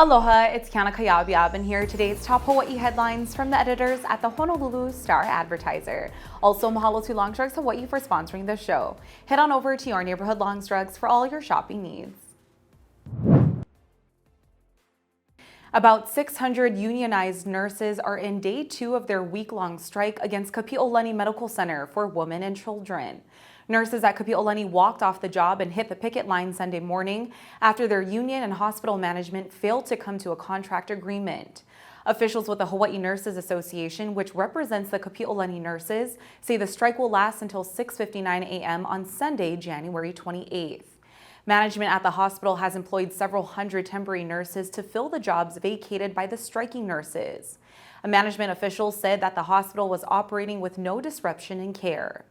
Aloha, it's Kiana Cayabyab, and here are today's top Hawaii headlines from the editors at the Honolulu Star-Advertiser. Also, mahalo to Longdrugs Hawaii for sponsoring the show. Head on over to your neighborhood Longdrugs for all your shopping needs. About 600 unionized nurses are in day 2 of their week-long strike against Kapi Olani Medical Center for Women and Children. Nurses at Kapi Olani walked off the job and hit the picket line Sunday morning after their union and hospital management failed to come to a contract agreement. Officials with the Hawaii Nurses Association, which represents the Kapi Olani nurses, say the strike will last until 6:59 a.m. on Sunday, January 28th. Management at the hospital has employed several hundred temporary nurses to fill the jobs vacated by the striking nurses. A management official said that the hospital was operating with no disruption in care.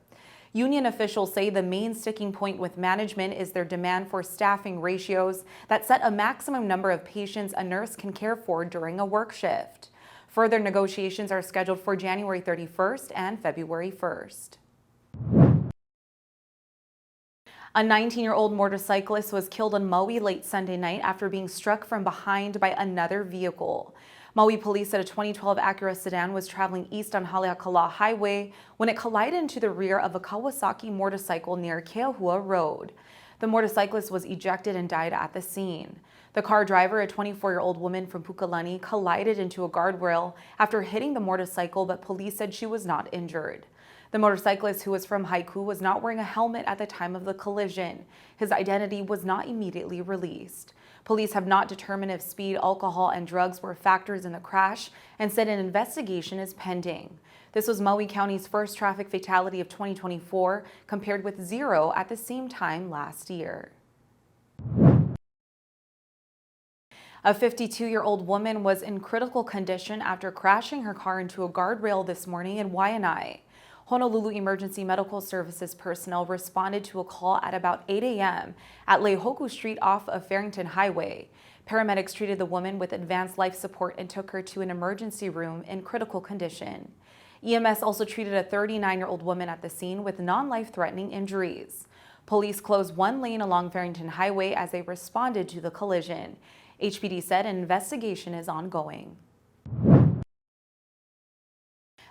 Union officials say the main sticking point with management is their demand for staffing ratios that set a maximum number of patients a nurse can care for during a work shift. Further negotiations are scheduled for January 31st and February 1st. A 19-year-old motorcyclist was killed on Maui late Sunday night after being struck from behind by another vehicle. Maui police said a 2012 Acura sedan was traveling east on Haleakala Highway when it collided into the rear of a Kawasaki motorcycle near Keahua Road. The motorcyclist was ejected and died at the scene. The car driver, a 24-year-old woman from Pukalani, collided into a guardrail after hitting the motorcycle, but police said she was not injured. The motorcyclist, who was from Haiku, was not wearing a helmet at the time of the collision. His identity was not immediately released. Police have not determined if speed, alcohol, and drugs were factors in the crash and said an investigation is pending. This was Maui County's first traffic fatality of 2024, compared with 0 at the same time last year. A 52-year-old woman was in critical condition after crashing her car into a guardrail this morning in Waianae. Honolulu Emergency Medical Services personnel responded to a call at about 8 a.m. at Leihoku Street off of Farrington Highway. Paramedics treated the woman with advanced life support and took her to an emergency room in critical condition. EMS also treated a 39-year-old woman at the scene with non-life-threatening injuries. Police closed one lane along Farrington Highway as they responded to the collision. HPD said an investigation is ongoing.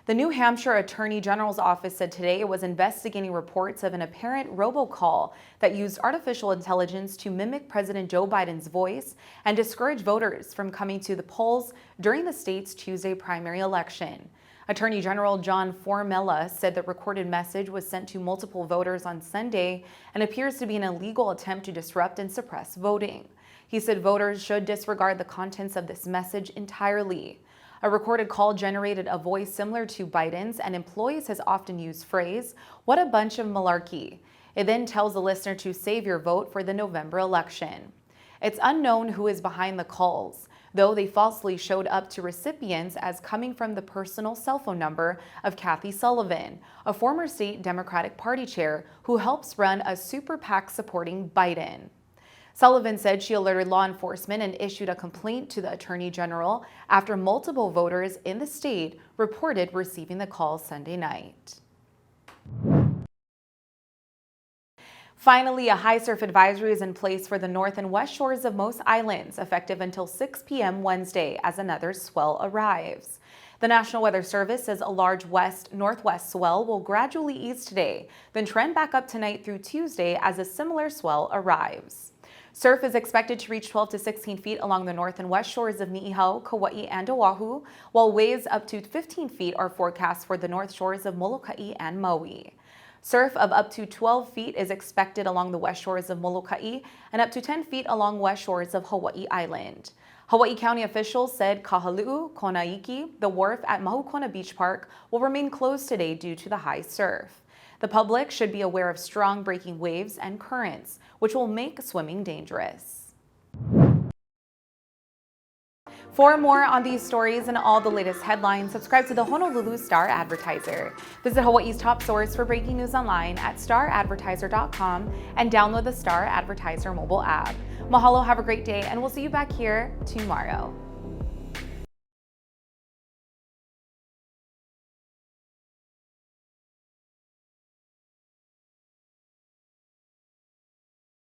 The New Hampshire Attorney General's office said today it was investigating reports of an apparent robocall that used artificial intelligence to mimic President Joe Biden's voice and discourage voters from coming to the polls during the state's Tuesday primary election. Attorney General John Formella said the recorded message was sent to multiple voters on Sunday and appears to be an illegal attempt to disrupt and suppress voting. He said voters should disregard the contents of this message entirely. A recorded call generated a voice similar to Biden's, and employees has often used phrase, "What a bunch of malarkey." It then tells the listener to save your vote for the November election. It's unknown who is behind the calls, though they falsely showed up to recipients as coming from the personal cell phone number of Kathy Sullivan, a former state Democratic Party chair who helps run a super PAC supporting Biden. Sullivan said she alerted law enforcement and issued a complaint to the Attorney General after multiple voters in the state reported receiving the call Sunday night. Finally, a high surf advisory is in place for the north and west shores of most islands, effective until 6 p.m. Wednesday as another swell arrives. The National Weather Service says a large west-northwest swell will gradually ease today, then trend back up tonight through Tuesday as a similar swell arrives. Surf is expected to reach 12 to 16 feet along the north and west shores of Niihau, Kauai, and Oahu, while waves up to 15 feet are forecast for the north shores of Molokai and Maui. Surf of up to 12 feet is expected along the west shores of Molokai and up to 10 feet along west shores of Hawaii Island. Hawaii County officials said Kahaluu, Konaiki, the wharf at Mahukona Beach Park, will remain closed today due to the high surf. The public should be aware of strong breaking waves and currents, which will make swimming dangerous. For more on these stories and all the latest headlines, subscribe to the Honolulu Star-Advertiser. Visit Hawaii's top source for breaking news online at staradvertiser.com and download the Star-Advertiser mobile app. Mahalo, have a great day, and we'll see you back here tomorrow.